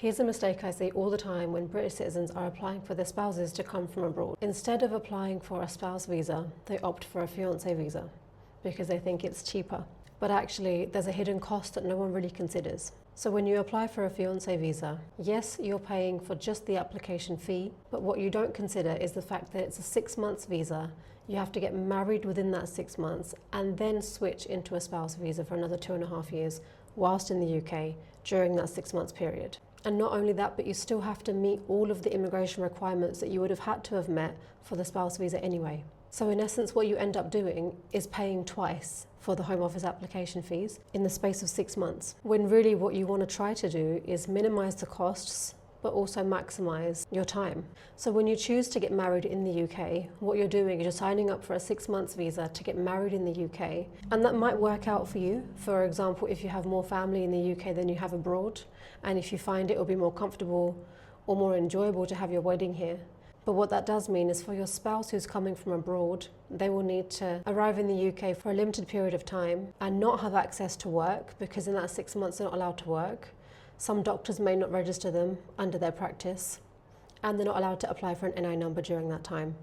Here's a mistake I see all the time when British citizens are applying for their spouses to come from abroad. Instead of applying for a spouse visa, they opt for a fiancé visa because they think it's cheaper. But actually, there's a hidden cost that no one really considers. So when you apply for a fiancé visa, yes, you're paying for just the application fee, but what you don't consider is the fact that it's a 6 months visa. You have to get married within that 6 months and then switch into a spouse visa for another 2.5 years whilst in the UK during that 6 months period. And not only that, but you still have to meet all of the immigration requirements that you would have had to have met for the spouse visa anyway. So in essence, what you end up doing is paying twice for the Home Office application fees in the space of 6 months, when really what you want to try to do is minimise the costs, but also maximise your time. So when you choose to get married in the UK, what you're doing is you're signing up for a 6 months visa to get married in the UK, and that might work out for you. For example, if you have more family in the UK than you have abroad, and if you find it will be more comfortable or more enjoyable to have your wedding here. But what that does mean is for your spouse who's coming from abroad, they will need to arrive in the UK for a limited period of time and not have access to work, because in that 6 months they're not allowed to work. Some doctors may not register them under their practice, and they're not allowed to apply for an NI number during that time.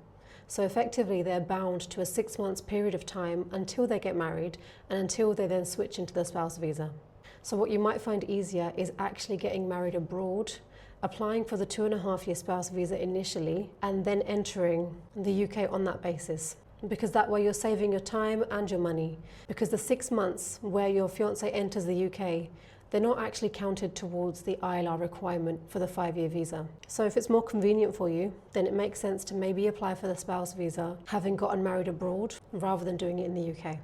So effectively they're bound to a 6 months period of time until they get married and until they then switch into the spouse visa. So what you might find easier is actually getting married abroad, applying for the 2.5-year spouse visa initially, and then entering the UK on that basis. Because that way you're saving your time and your money. Because the 6 months where your fiancé enters the UK, they're not actually counted towards the ILR requirement for the 5-year visa. So if it's more convenient for you, then it makes sense to maybe apply for the spouse visa having gotten married abroad rather than doing it in the UK.